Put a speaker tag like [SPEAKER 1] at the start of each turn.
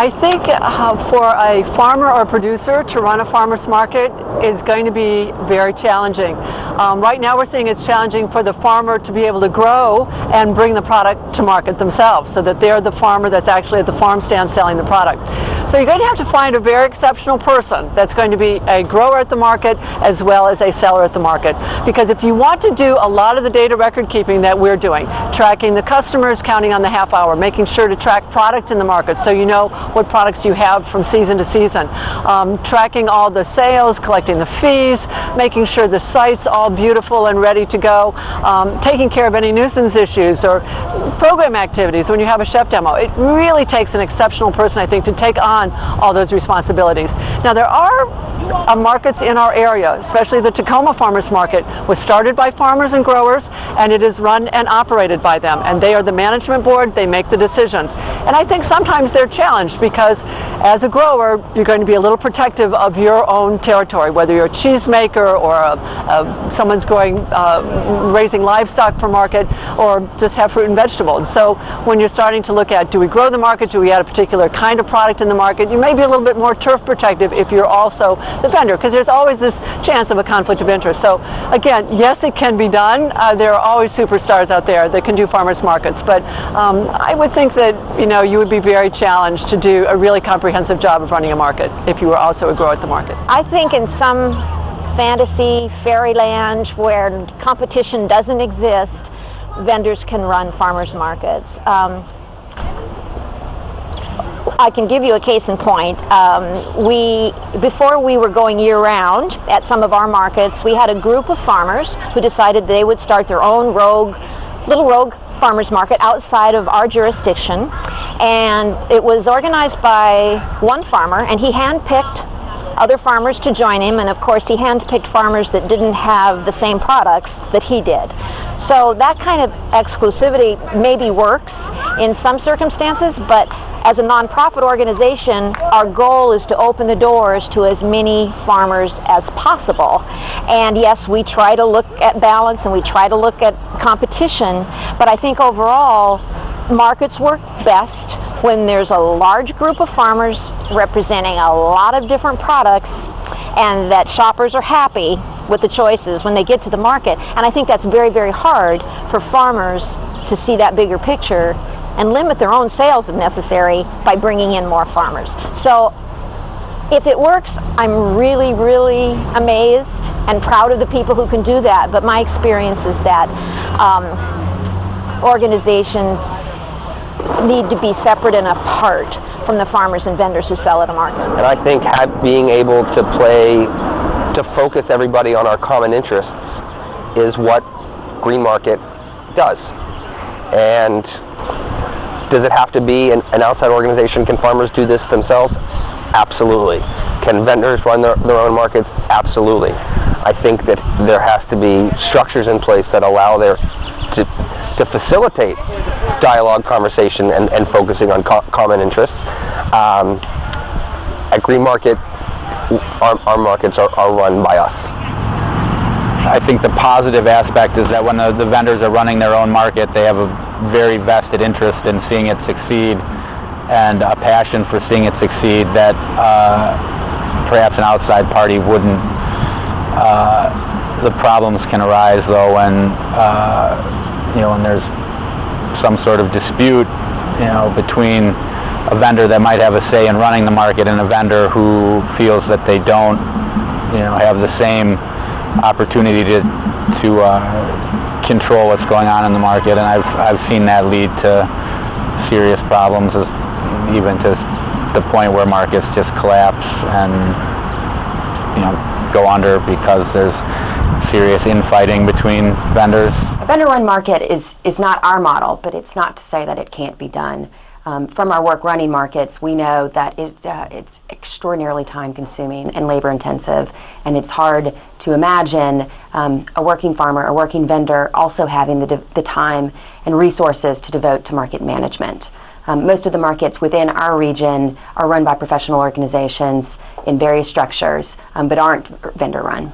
[SPEAKER 1] I think for a farmer or producer to run a farmer's market is going to be very challenging. Right now we're seeing it's challenging for the farmer to be able to grow and bring the product to market themselves, so that they're the farmer that's actually at the farm stand selling the product. So you're going to have to find a very exceptional person that's going to be a grower at the market as well as a seller at the market. Because if you want to do a lot of the data record keeping that we're doing, tracking the customers, counting on the half hour, making sure to track product in the market so you know what products you have from season to season, tracking all the sales, collecting the fees, making sure the site's all beautiful and ready to go, taking care of any nuisance issues or program activities when you have a chef demo. It really takes an exceptional person, I think, to take on all those responsibilities. Now there are markets in our area, especially the Tacoma Farmers Market, was started by farmers and growers, and it is run and operated by them, and they are the management board. They make the decisions, and I think sometimes they're challenged because as a grower you're going to be a little protective of your own territory, whether you're a cheesemaker or someone's raising livestock for market or just have fruit and vegetables. So when you're starting to look at, do we grow the market, do we add a particular kind of product in the market, you may be a little bit more turf protective if you're also the vendor, because there's always this chance of a conflict of interest. So again, yes, it can be done. There are always superstars out there that can do farmers markets, but I would think that you would be very challenged to do a really comprehensive job of running a market if you were also a grower at the market.
[SPEAKER 2] I think in some fantasy fairyland where competition doesn't exist, vendors can run farmers markets. I can give you a case in point. Before we were going year-round at some of our markets, we had a group of farmers who decided they would start their own little rogue farmers market outside of our jurisdiction, and it was organized by one farmer, and he handpicked other farmers to join him, and of course he handpicked farmers that didn't have the same products that he did. So that kind of exclusivity maybe works in some circumstances, but as a nonprofit organization, our goal is to open the doors to as many farmers as possible. And yes, we try to look at balance and we try to look at competition, but I think overall markets work best when there's a large group of farmers representing a lot of different products, and that shoppers are happy with the choices when they get to the market. And I think that's very, very hard for farmers to see that bigger picture and limit their own sales if necessary by bringing in more farmers. So if it works, I'm really, really amazed and proud of the people who can do that. But my experience is that organizations need to be separate and apart from the farmers and vendors who sell at a market.
[SPEAKER 3] And I think being able to focus everybody on our common interests is what Green Market does. And does it have to be an outside organization? Can farmers do this themselves? Absolutely. Can vendors run their own markets? Absolutely. I think that there has to be structures in place that allow to facilitate dialogue, conversation, and focusing on common interests. At Green Market, our markets are run by us.
[SPEAKER 4] I think the positive aspect is that when the vendors are running their own market, they have a very vested interest in seeing it succeed and a passion for seeing it succeed that perhaps an outside party wouldn't. The problems can arise though when when there's some sort of dispute between a vendor that might have a say in running the market and a vendor who feels that they don't have the same opportunity to control what's going on in the market, and I've seen that lead to serious problems, even to the point where markets just collapse and go under because there's serious infighting between vendors.
[SPEAKER 5] A vendor-run market is not our model, but it's not to say that it can't be done. From our work running markets, we know that it's extraordinarily time-consuming and labor-intensive, and it's hard to imagine a working farmer or working vendor also having the time and resources to devote to market management. Most of the markets within our region are run by professional organizations in various structures, but aren't vendor-run.